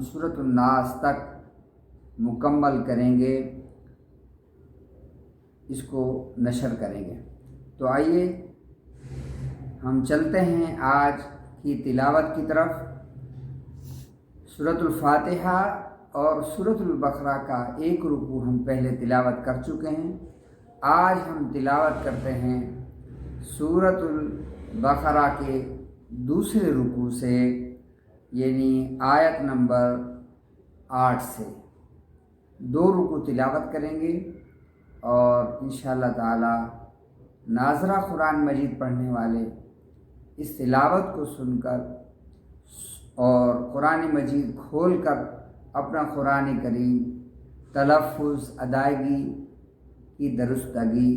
सूरत नास तक मुकम्मल करेंगे, इसको नशर करेंगे। तो आइए हम चलते हैं आज की तिलावत की तरफ। सूरतुल फातिहा और सूरतुल बकरा का एक रुकू हम पहले तिलावत कर चुके हैं। आज हम तिलावत करते हैं सूरतुल बकरा के दूसरे रुकू से, यानी आयत नंबर 8 से। 2 रुकू तिलावत करेंगे और इंशाअल्लाह ताला नाज़रा कुरान मजीद पढ़ने वाले इस तिलावत को सुनकर और कुरान मजीद खोल कर अपना कुरान करीम तलफ़्फ़ुज़ अदायगी की दुरुस्तगी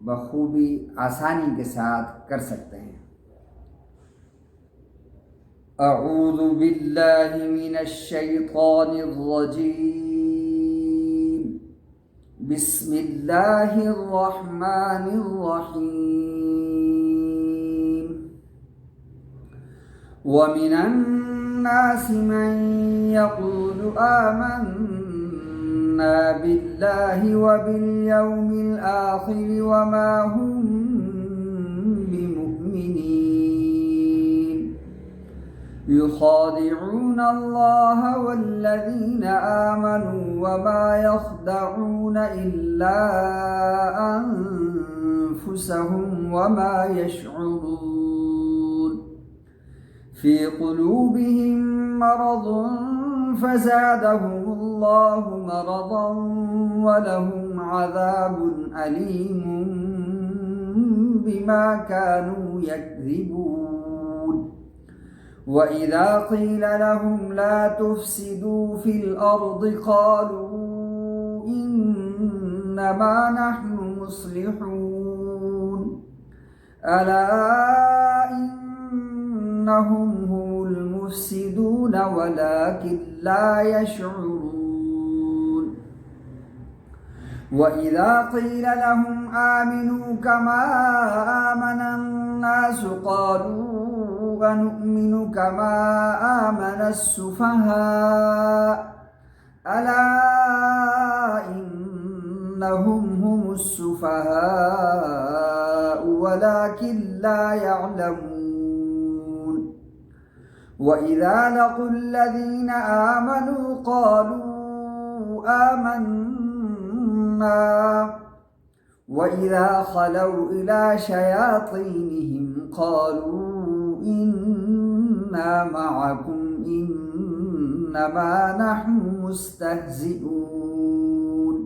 बखूबी आसानी के साथ कर सकते हैं। अऊज़ु बिल्लाहि मिनश शैतानिर रजीम, बिस्मिल्लाहिर रहमानिर रहीम। व मिनन नासि मन यक़ूलु आमन्ना बिल्लाहि व बिल यौमिल आखिर व मा हुम बिमुमिनीन, युखादिऊन अल्लाह वल्लज़ीना आमनू व मा यख़दऊन इल्ला अनफुसहुम व मा यशऊरून, फ़ी क़ुलूबिहिम मरज़ुन फ़ज़ादहुमुल्लाहु मरज़न व लहुम अज़ाबुन अलीमुन बिमा कानू यकज़िबून। व इज़ा क़ील लहुम ला तुफ़्सिदू फ़िल अर्ज़ि क़ालू इन्नमा नहनु मुस्लिहून, अला इन्नहुम हुमुल मुफ़्सिदून वलाकिन ला यशऊरून। व इज़ा क़ील लहुम आमिनू कमा आमनन नासु क़ालू अनुमिनु कमा आमनस सुफ़हाअ, अला इन्नहुम हुमुस सुफ़हाअ वलाकिन ला यअलमून। व इज़ा लक़ुल्लज़ीना आमनू क़ालू आमन्ना व इज़ा ख़लौ इला शयातीनिहिम क़ालू इन्ना मअकुम इन्नमा नहनु मुस्तहज़िऊन,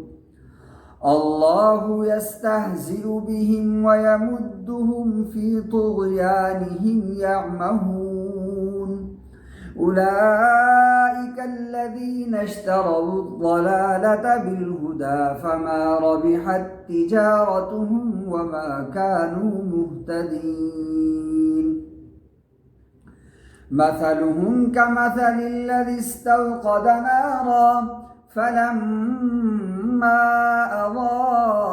अल्लाहु यस्तहज़िउ बिहिम व यमुद्दुहुम फ़ी तुग़यानिहिम यअमहून, उलाइका अल्लज़ीना इश्तरवु अज़्ज़लालता बिल्हुदा फ़मा रबिहत तिजारतुहुम व मा कानू मुहतदीन। मसलुहुम कमसलिल्लज़ी इस्तवक़द नारा फलम्मा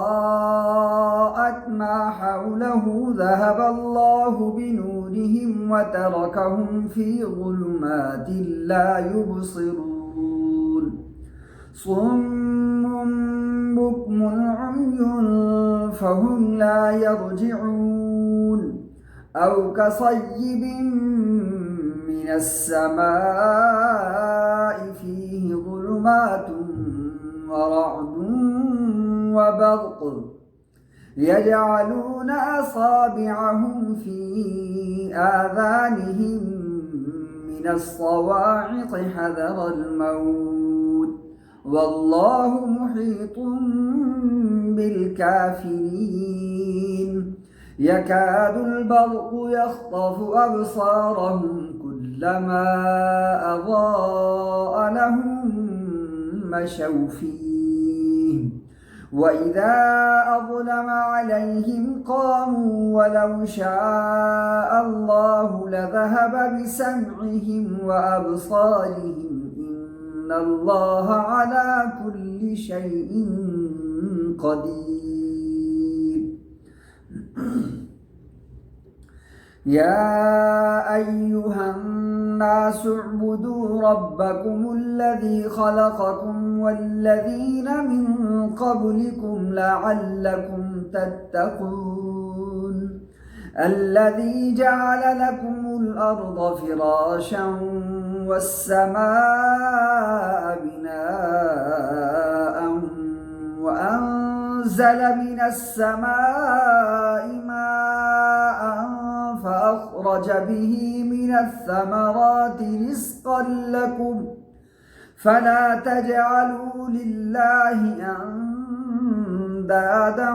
अज़ाअत मा हौलहु ज़हबल्लाहु बिनूरिहिम व तरकहुम फ़ी ज़ुलुमातिन ला युबसिरून, सुम्मुन बुक्मुन उम्युन फ़हुम ला यरजिऊन, औ कसय्यिबिन मिनस समाइ फ़ीहि ज़ुलुमातुन व रअदुन व बर्क़, यजअलून असाबिअहुम फ़ी आज़ानिहिम मिनस सवाइक़ हज़रल मौत, वल्लाहु मुहीतुन बिल काफ़िरीन, यकादुल बर्क़ु यख़्तफ़ु अबसारहुम कुल्लमा अज़ाअ लहुम मशौ फ़ीह, व इज़ा अज़लम अलैहिम क़ामू वलौ शाअ अल्लाहु लज़हब बिसमइहिम व अबसारिहिम, इन्नल्लाह अला कुल्लि शैइन क़दीर। يا أيها الناس اعبدوا ربكم الذي خلقكم والذين من قبلكم لعلكم تتقون الذي جعل لكم الأرض فراشا والسماء بناء وأنزل من السماء ماء فأخرج به من الثمرات رزقا لكم فلا تجعلوا لله أندادا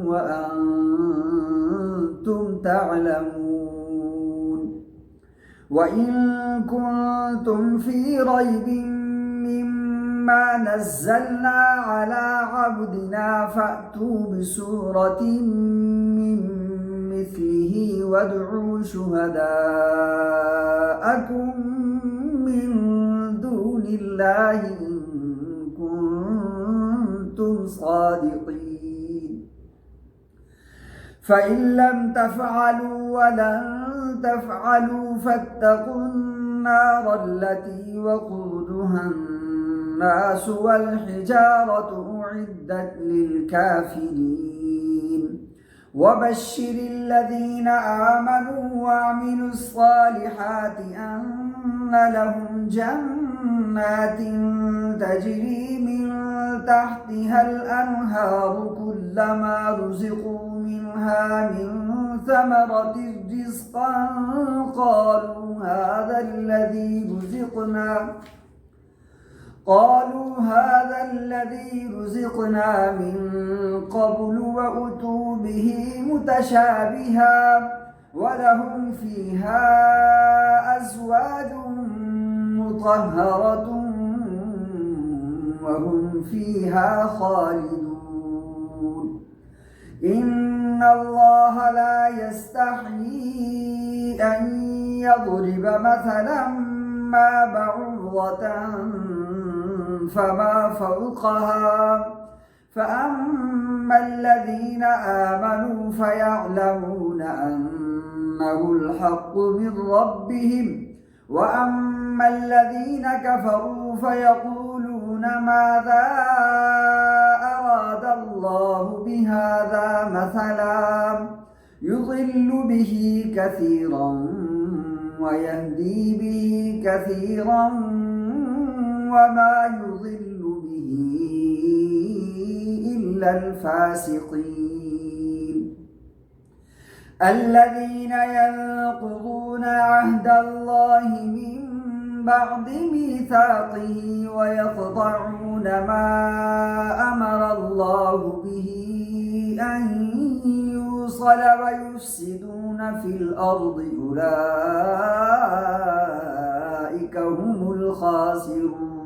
وأنتم تعلمون وإن كنتم في ريب مما نزلنا على عبدنا فأتوا بسورة من مثله وادعوا شهداءكم من دون الله إن كنتم صادقين فإن لم تفعلوا ولن تفعلوا فاتقوا النار التي وقودها الناس والحجارة أعدت للكافرين وبشر الذين آمنوا وعملوا الصالحات أن لهم جنات تجري من تحتها الأنهار كلما رزقوا منها من ثمرة رزقا قالوا هذا الذي رزقنا من قبل وأتوا به متشابها ولهم فيها أزواج مطهرة وهم فيها خالدون إن الله لا يستحيي أن يضرب مثلا ما بعوضة فما فوقها فأما الذين آمنوا فيعلمون أنه الحق من ربهم وأما الذين كفروا فيقولون ماذا أراد الله بهذا مثلا يضل به كثيرا ويهدي به كثيرا وما يضل به إلا الفاسقين الذين ينقضون عهد الله من بعد ميثاقه ويقطعون ما أمر الله به أن يوصل ويفسدون في الأرض أولئك هم الخاسرون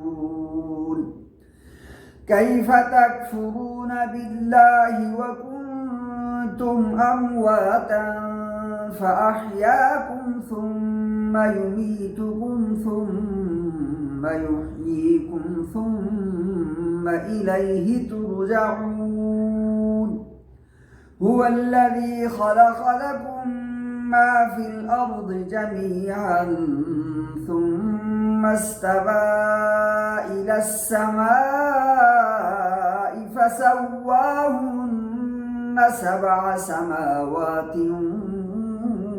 كيف تكفرون بالله وكنتم أمواتا فأحياكم ثم يميتكم ثم يحييكم ثم إليه ترجعون هو الذي خلق لكم ما في الأرض جميعا ثم استوى إلى السماء فسواهن 7 سماوات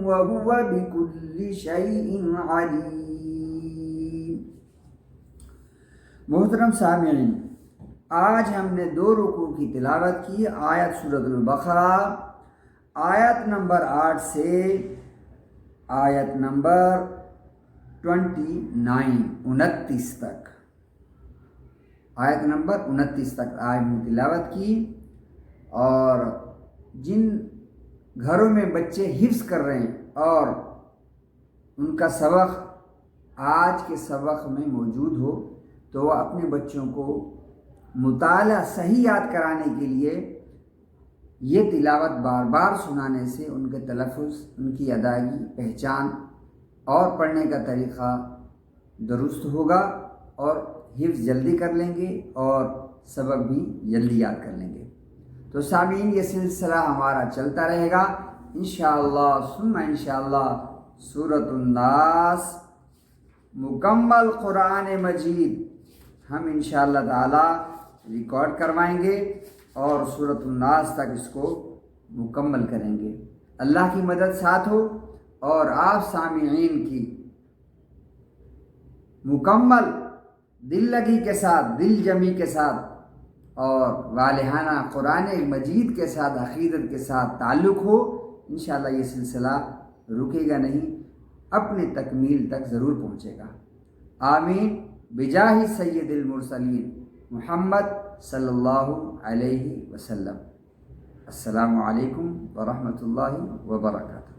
وهو بكل شيء عليم। मोहतरम सामिईन, आज हमने 2 रुकू की तिलावत की। आयत सूरतुल बकरा आयत नंबर 8 से आयत नंबर 29 तक, आयत नंबर 29 तक आज हमने तिलावत की। और जिन घरों में बच्चे हिफ्ज़ कर रहे हैं और उनका सबक आज के सबक में मौजूद हो तो वह अपने बच्चों को मुताला सही याद कराने के लिए ये तिलावत बार बार सुनाने से उनके तलफ़ुज़, उनकी अदायगी, पहचान और पढ़ने का तरीक़ा दुरुस्त होगा और हिफ्ज़ जल्दी कर लेंगे और सबक भी जल्दी याद कर लेंगे। तो सामीन, ये सिलसिला हमारा चलता रहेगा। انشاءاللہ ثم انشاءاللہ سورۃ الناس مکمل قرآن مجید ہم انشاءاللہ تعالی ریکارڈ کروائیں گے اور سورۃ الناس تک اس کو مکمل کریں گے۔ اللہ کی مدد ساتھ ہو اور آپ سامعین کی مکمل دل لگی کے ساتھ، دل جمی کے ساتھ اور والہانہ قرآن مجید کے ساتھ، عقیدت کے ساتھ تعلق ہو، انشاءاللہ یہ سلسلہ رکے گا نہیں، اپنے تکمیل تک ضرور پہنچے گا۔ آمین بجاہ سید المرسلین محمد صلی اللہ علیہ وسلم۔ السلام علیکم ورحمۃ اللہ وبرکاتہ۔